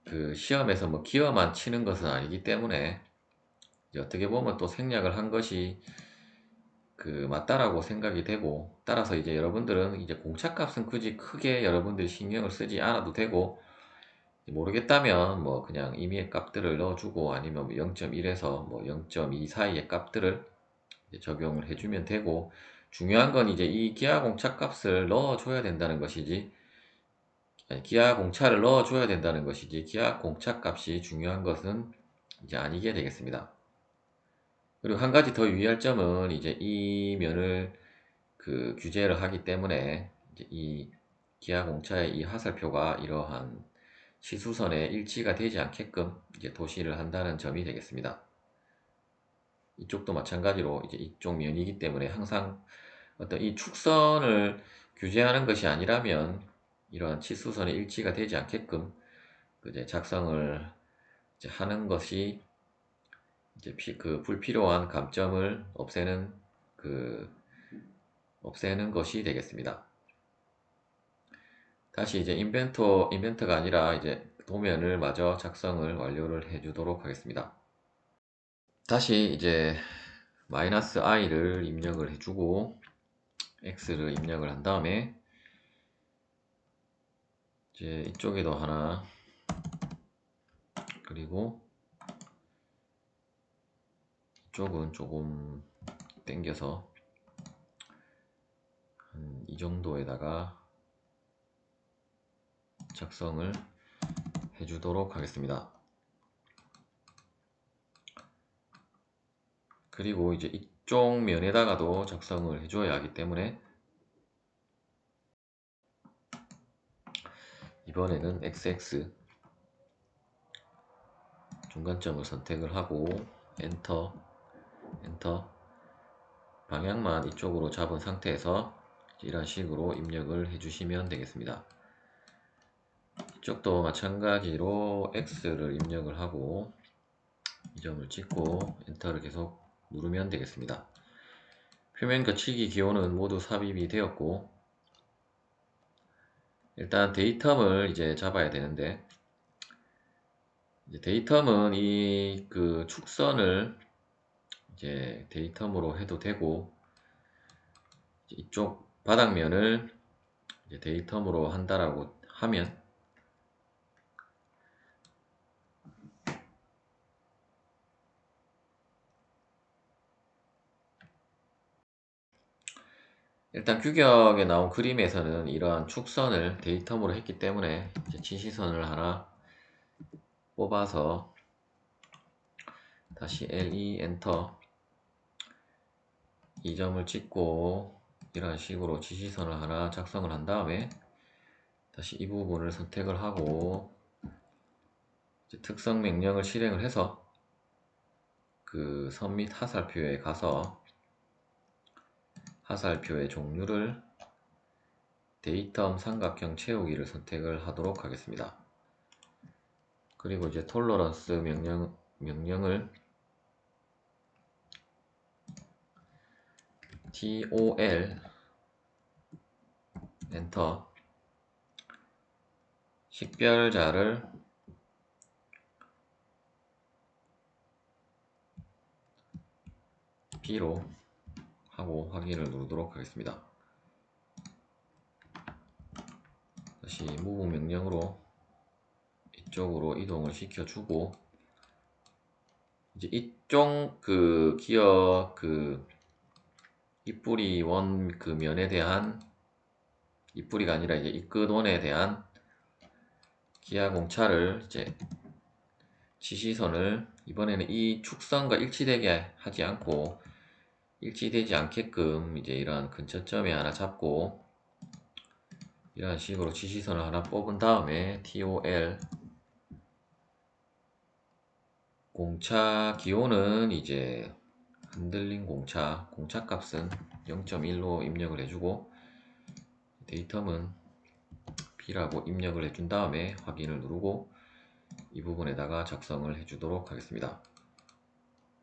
A: 그 시험에서 뭐 기어만 치는 것은 아니기 때문에 이제 어떻게 보면 또 생략을 한 것이 그 맞다라고 생각이 되고, 따라서 이제 여러분들은 이제 공차값은 굳이 크게 여러분들이 신경을 쓰지 않아도 되고, 모르겠다면 뭐 그냥 임의의 값들을 넣어주고 아니면 뭐 0.1에서 뭐 0.2 사이의 값들을 적용을 해주면 되고, 중요한 건 이제 이 기하 공차 값을 넣어줘야 된다는 것이지, 아니, 기하 공차를 넣어줘야 된다는 것이지 기하 공차 값이 중요한 것은 이제 아니게 되겠습니다. 그리고 한 가지 더 유의할 점은 이제 이 면을 그 규제를 하기 때문에 이제 이 기하 공차의 이 하살표가 이러한 시수선에 일치가 되지 않게끔 이제 도시를 한다는 점이 되겠습니다. 이쪽도 마찬가지로 이제 이쪽 면이기 때문에 항상 어떤 이 축선을 규제하는 것이 아니라면 이러한 치수선의 일치가 되지 않게끔 이제 작성을 이제 하는 것이 이제 그 불필요한 감점을 없애는 것이 되겠습니다. 다시 이제 인벤터가 아니라 이제 도면을 마저 작성을 완료를 해주도록 하겠습니다. 다시 이제 -i를 입력을 해주고 x를 입력을 한 다음에 이제 이쪽에도 하나, 그리고 이쪽은 조금 당겨서 한 이 정도에다가 작성을 해주도록 하겠습니다. 그리고 이제 이쪽 면에다가도 작성을 해줘야 하기 때문에 이번에는 XX 중간점을 선택을 하고 엔터 방향만 이쪽으로 잡은 상태에서 이런 식으로 입력을 해주시면 되겠습니다. 이쪽도 마찬가지로 X를 입력을 하고 이 점을 찍고 엔터를 계속 누르면 되겠습니다. 표면 거치기 기호는 모두 삽입이 되었고, 일단 데이텀을 이제 잡아야 되는데, 이제 데이텀은 이 그 축선을 이제 데이텀으로 해도 되고, 이쪽 바닥면을 이제 데이텀으로 한다라고 하면 일단 규격에 나온 그림에서는 이러한 축선을 데이텀으로 했기 때문에 이제 지시선을 하나 뽑아서 다시 LE 엔터 이 점을 찍고 이런 식으로 지시선을 하나 작성을 한 다음에 다시 이 부분을 선택을 하고 이제 특성 명령을 실행을 해서 그 선 및 하살표에 가서 하살표의 종류를 데이텀 삼각형 채우기를 선택을 하도록 하겠습니다. 그리고 이제 톨러런스 명령을 TOL 엔터. 식별자를 B로 하고 확인을 누르도록 하겠습니다. 다시 move 명령으로 이쪽으로 이동을 시켜주고, 이제 이쪽 그 기어 그 입뿌리 원 그 면에 대한, 입뿌리가 아니라 이제 이 끝원에 대한 기아 공차를 이제 지시선을 이번에는 이 축선과 일치되게 하지 않고, 일치되지 않게끔 이제 이런 근처점에 하나 잡고 이런 식으로 지시선을 하나 뽑은 다음에 TOL 공차 기호는 이제 흔들린 공차 값은 0.1로 입력을 해주고, 데이텀은 B라고 입력을 해준 다음에 확인을 누르고 이 부분에다가 작성을 해주도록 하겠습니다.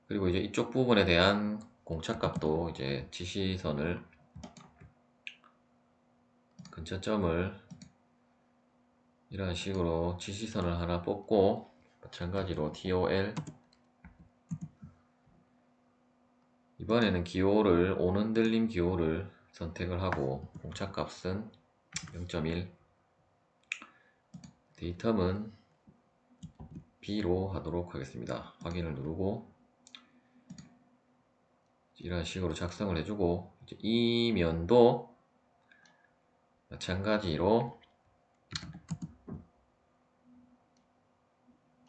A: 그리고 이제 이쪽 부분에 대한 공차 값도 이제 지시선을 근처점을 이런 식으로 지시선을 하나 뽑고, 마찬가지로 TOL 이번에는 기호를 오는 들림 기호를 선택을 하고 공차 값은 0.1, 데이텀은 B로 하도록 하겠습니다. 확인을 누르고 이런 식으로 작성을 해주고, 이 면도 마찬가지로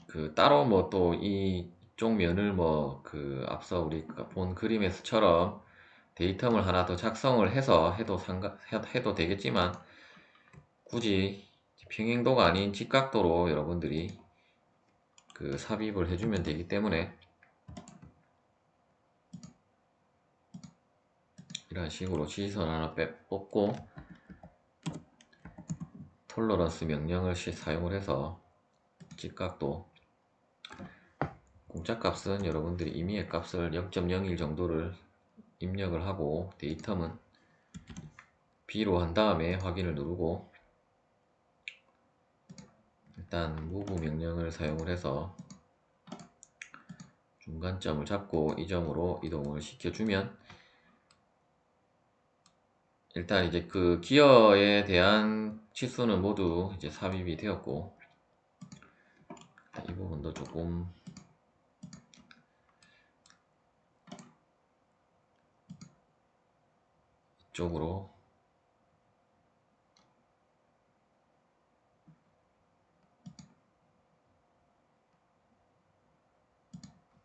A: 그 따로 뭐 또 이쪽 면을 뭐 그 앞서 우리가 본 그림에서처럼 데이텀을 하나 더 작성을 해서 해도 되겠지만, 굳이 평행도가 아닌 직각도로 여러분들이 그 삽입을 해주면 되기 때문에 이런 식으로 지시선 하나 뽑고 톨러런스 명령을 사용을 해서 직각도 공짜 값은 여러분들이 임의의 값을 0.01 정도를 입력을 하고 데이텀은 B로 한 다음에 확인을 누르고, 일단 move 명령을 사용을 해서 중간점을 잡고 이 점으로 이동을 시켜주면, 일단 이제 그 기어에 대한 치수는 모두 이제 삽입이 되었고, 이 부분도 조금 이쪽으로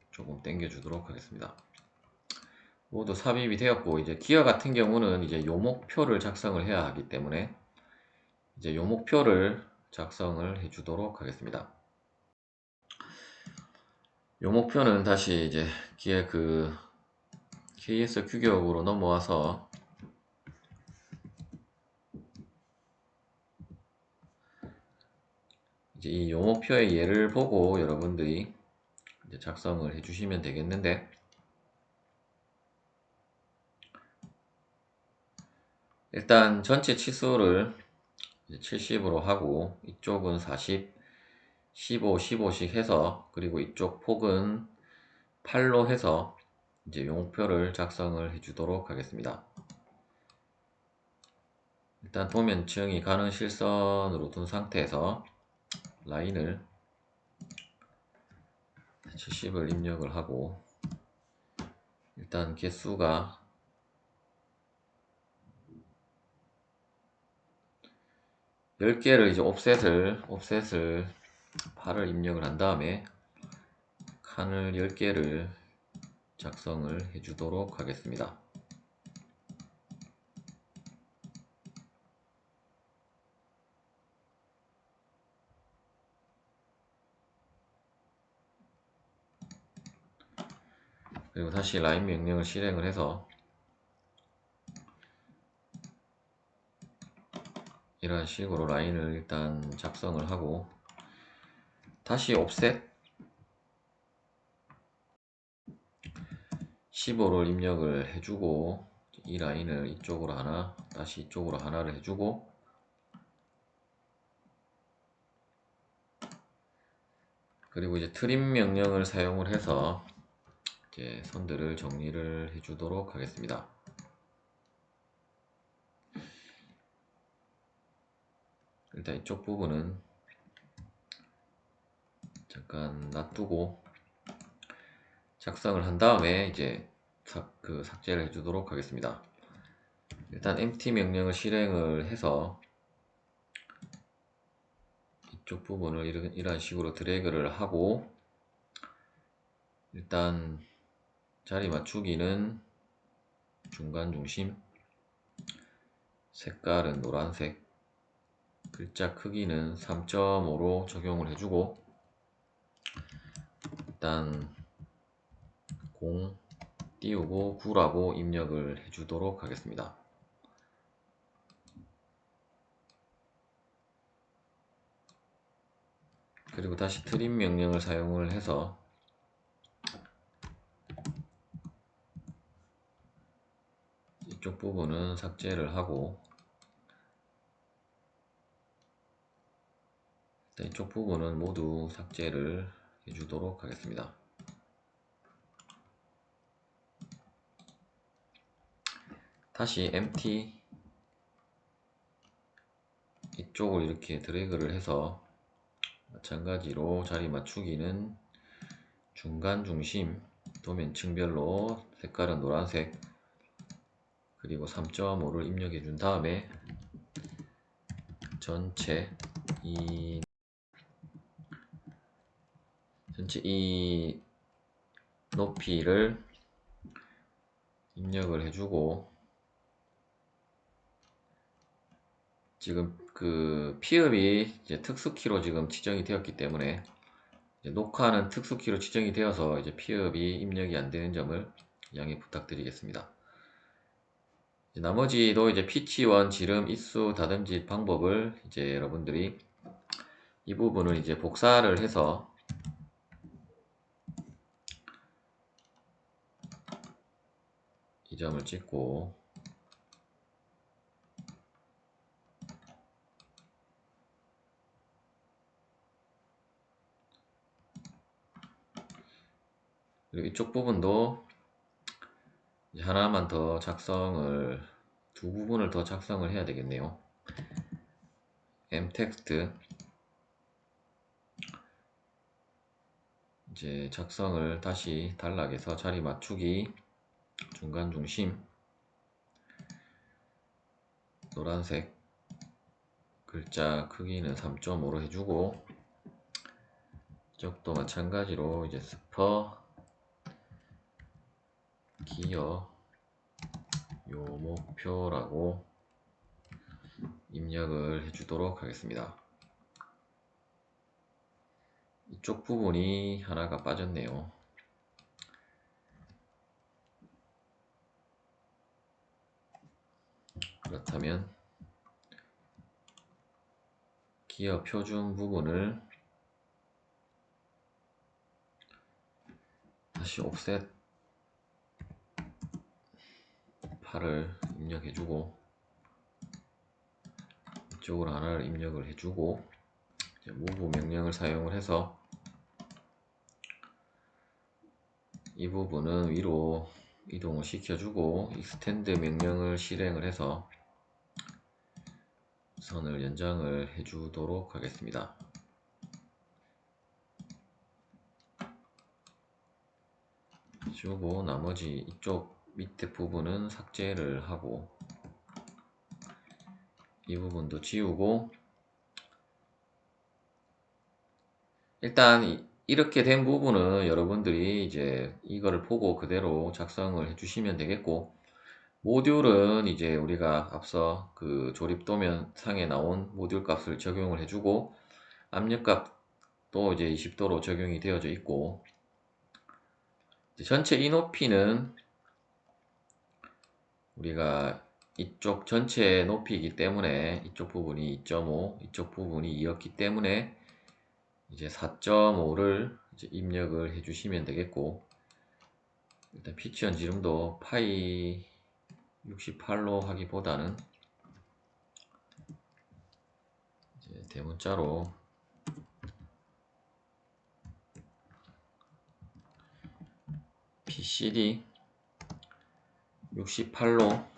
A: 조금 당겨 주도록 하겠습니다. 모두 삽입이 되었고, 이제 기어 같은 경우는 이제 요목표를 작성을 해야 하기 때문에 이제 요목표를 작성을 해 주도록 하겠습니다. 요목표는 다시 이제 기어 그 KS 규격으로 넘어와서 이제 이 요목표의 예를 보고 여러분들이 이제 작성을 해 주시면 되겠는데, 일단 전체 치수를 70으로 하고 이쪽은 40, 15, 15씩 해서, 그리고 이쪽 폭은 8로 해서 이제 용표를 작성을 해 주도록 하겠습니다. 일단 도면층이 가는 실선으로 둔 상태에서 라인을 70을 입력을 하고, 일단 개수가 10개를 이제 옵셋을 8을 입력을 한 다음에 칸을 10개를 작성을 해 주도록 하겠습니다. 그리고 다시 라인 명령을 실행을 해서 이런 식으로 라인을 일단 작성을 하고, 다시 옵셋 15를 입력을 해주고 이 라인을 이쪽으로 하나, 다시 이쪽으로 하나를 해주고, 그리고 이제 트림 명령을 사용을 해서 이제 선들을 정리를 해주도록 하겠습니다. 일단 이쪽 부분은 잠깐 놔두고 작성을 한 다음에 이제 삭제를 해주도록 하겠습니다. 일단 empty 명령을 실행을 해서 이쪽 부분을 이런 식으로 드래그를 하고, 일단 자리 맞추기는 중간 중심, 색깔은 노란색, 글자 크기는 3.5로 적용을 해주고, 일단 0 띄우고 9라고 입력을 해주도록 하겠습니다. 그리고 다시 트림 명령을 사용을 해서 이쪽 부분은 삭제를 하고, 이쪽 부분은 모두 삭제를 해주도록 하겠습니다. 다시 empty 이쪽을 이렇게 드래그를 해서 마찬가지로 자리 맞추기는 중간 중심, 도면 층별로 색깔은 노란색, 그리고 3.5를 입력해 준 다음에 전체 이 높이를 입력을 해주고, 지금 그 피읍이 이제 특수키로 지금 지정이 되었기 때문에 이제 녹화는 특수키로 지정이 되어서 이제 피읍이 입력이 안 되는 점을 양해 부탁드리겠습니다. 나머지도 이제 피치원, 지름, 입수, 다듬질 방법을 이제 여러분들이 이 부분을 이제 복사를 해서 이 점을 찍고, 그리고 이쪽 부분도 이제 하나만 더 두 부분을 더 작성을 해야 되겠네요. mtext 이제 작성을 다시 단락에서 자리 맞추기, 중간 중심, 노란색, 글자 크기는 3.5로 해주고, 이쪽도 마찬가지로 이제 스퍼 기어 요 목표라고 입력을 해주도록 하겠습니다. 이쪽 부분이 하나가 빠졌네요. 그렇다면 기어 표준 부분을 다시 옵셋 8을 입력해주고, 이쪽으로 하나를 입력을 해주고, 이제 move 명령을 사용을 해서 이 부분은 위로 이동을 시켜주고, extend 명령을 실행을 해서 선을 연장을 해주도록 하겠습니다. 주고 나머지 이쪽 밑에 부분은 삭제를 하고, 이 부분도 지우고, 일단 이렇게 된 부분은 여러분들이 이제 이거를 보고 그대로 작성을 해주시면 되겠고, 모듈은 이제 우리가 앞서 그 조립도면 상에 나온 모듈 값을 적용을 해주고, 압력값도 이제 20도로 적용이 되어져 있고, 전체 이 높이는 우리가 이쪽 전체 높이이기 때문에 이쪽 부분이 2.5, 이쪽 부분이 2였기 때문에 이제 4.5를 이제 입력을 해주시면 되겠고, 일단 피치원 지름도 파이 68로 하기보다는 이제 대문자로 PCD 68로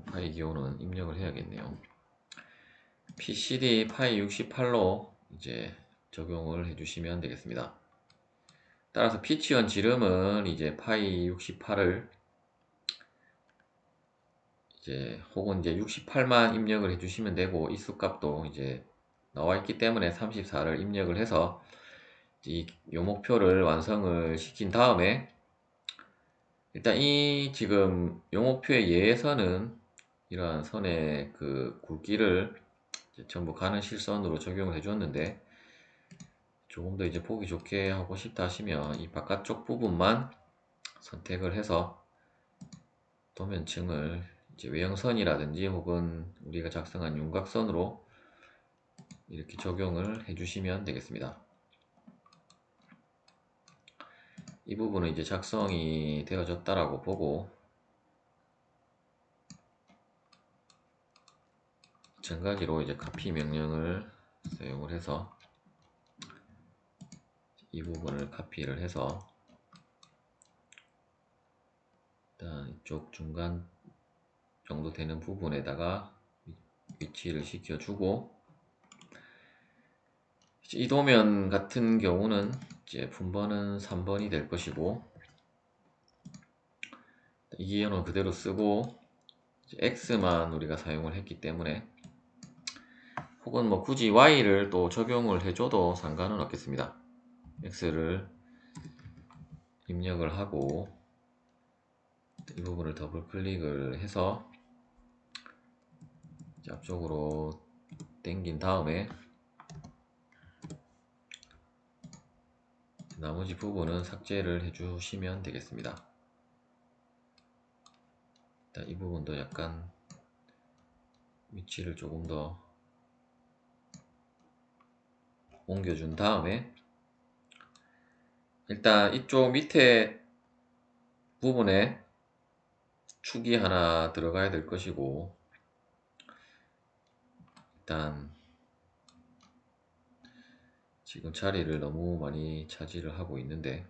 A: 파이 기호는 입력을 해야겠네요. PCD 파이 68로 이제 적용을 해주시면 되겠습니다. 따라서 피치원 지름은 이제 파이 68을 이제 혹은 이제 68만 입력을 해주시면 되고, 이수값도 이제 나와 있기 때문에 34를 입력을 해서 이 요목표를 완성을 시킨 다음에, 일단 이 지금 요목표의 예에서는 이러한 선의 그 굵기를 전부 가는 실선으로 적용을 해줬는데, 조금 더 이제 보기 좋게 하고 싶다 하시면 이 바깥쪽 부분만 선택을 해서 도면층을 이제 외형선이라든지 혹은 우리가 작성한 윤곽선으로 이렇게 적용을 해주시면 되겠습니다. 이 부분은 이제 작성이 되어졌다라고 보고, 마찬가지로 이제 카피 명령을 사용을 해서 이 부분을 카피를 해서 일단 이쪽 중간 정도 되는 부분에다가 위치를 시켜주고, 이 도면 같은 경우는 이제 분번은 3번이 될 것이고, 이 기호는 그대로 쓰고 X만 우리가 사용을 했기 때문에, 혹은 뭐 굳이 Y를 또 적용을 해줘도 상관은 없겠습니다. X를 입력을 하고 이 부분을 더블 클릭을 해서 앞쪽으로 당긴 다음에 나머지 부분은 삭제를 해주시면 되겠습니다. 일단 이 부분도 약간 위치를 조금 더 옮겨준 다음에, 일단 이쪽 밑에 부분에 축이 하나 들어가야 될 것이고, 일단 지금 자리를 너무 많이 차지를 하고 있는데,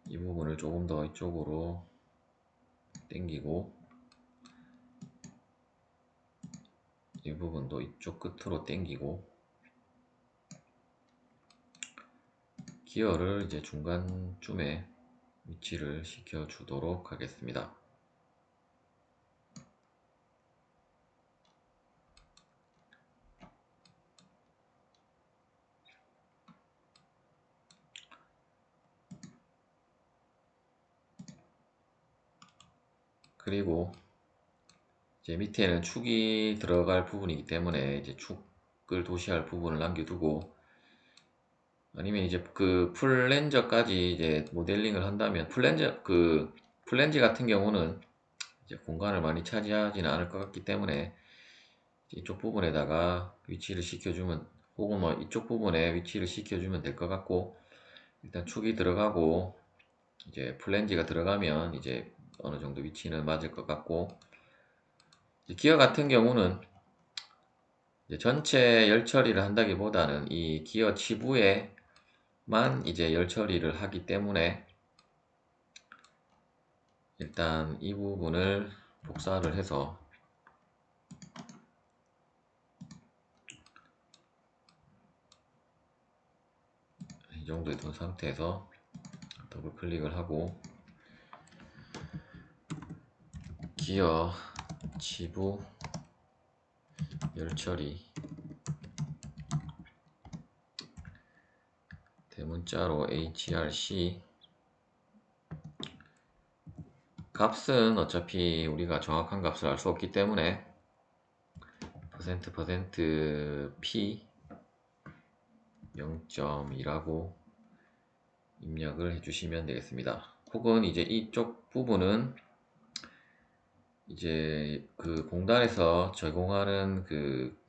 A: 이 부분을 조금 더 이쪽으로 당기고 이 부분도 이쪽 끝으로 당기고 기어를 이제 중간쯤에 위치를 시켜 주도록 하겠습니다. 그리고 이제 밑에는 축이 들어갈 부분이기 때문에 이제 축을 도시할 부분을 남겨두고, 아니면 이제 그 플랜저까지 이제 모델링을 한다면, 플랜지 같은 경우는 이제 공간을 많이 차지하지는 않을 것 같기 때문에 이쪽 부분에다가 위치를 시켜주면, 혹은 뭐 이쪽 부분에 위치를 시켜주면 될 것 같고, 일단 축이 들어가고 이제 플랜지가 들어가면 이제 어느 정도 위치는 맞을 것 같고, 기어 같은 경우는 이제 전체 열 처리를 한다기보다는 이 기어 치부에만 이제 열 처리를 하기 때문에 일단 이 부분을 복사를 해서 이 정도에 둔 상태에서 더블 클릭을 하고 기어 치부 열 처리 대문자로 HRC, 값은 어차피 우리가 정확한 값을 알 수 없기 때문에 %P 0.2라고 입력을 해주시면 되겠습니다. 혹은 이제 이쪽 부분은 이제 그 공단에서 제공하는 그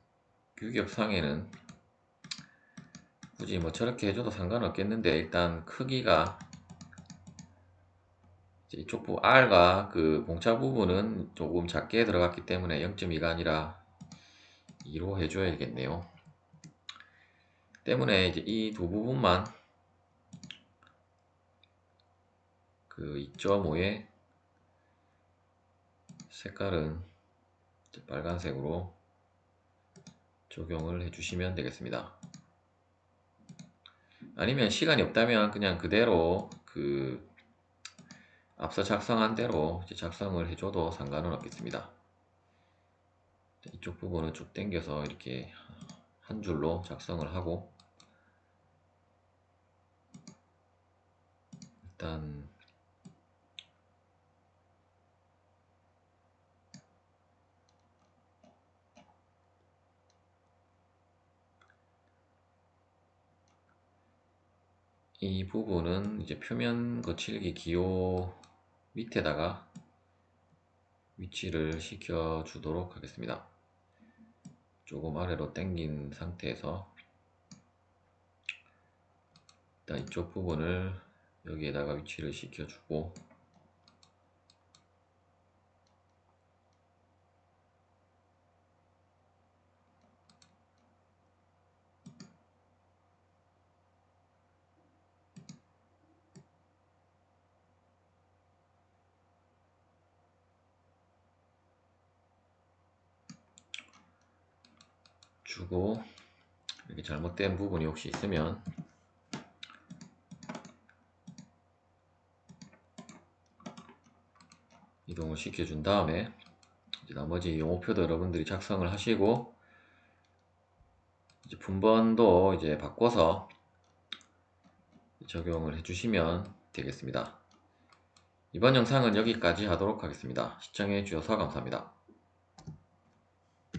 A: 규격상에는 굳이 뭐 저렇게 해줘도 상관없겠는데, 일단 크기가 이제 이쪽 부분 R과 그 공차 부분은 조금 작게 들어갔기 때문에 0.2가 아니라 2로 해줘야겠네요. 때문에 이제 이 두 부분만 그 2.5의 색깔은 빨간색으로 적용을 해주시면 되겠습니다. 아니면 시간이 없다면 그냥 그대로 그 앞서 작성한 대로 이제 작성을 해줘도 상관은 없겠습니다. 이쪽 부분은 쭉 당겨서 이렇게 한 줄로 작성을 하고, 일단 이 부분은 이제 표면 거칠기 기호 밑에다가 위치를 시켜 주도록 하겠습니다. 조금 아래로 당긴 상태에서 일단 이쪽 부분을 여기에다가 위치를 시켜 주고, 이렇게 잘못된 부분이 혹시 있으면 이동을 시켜준 다음에 이제 나머지 용어표도 여러분들이 작성을 하시고, 이제 분번도 이제 바꿔서 적용을 해주시면 되겠습니다. 이번 영상은 여기까지 하도록 하겠습니다. 시청해 주셔서 감사합니다.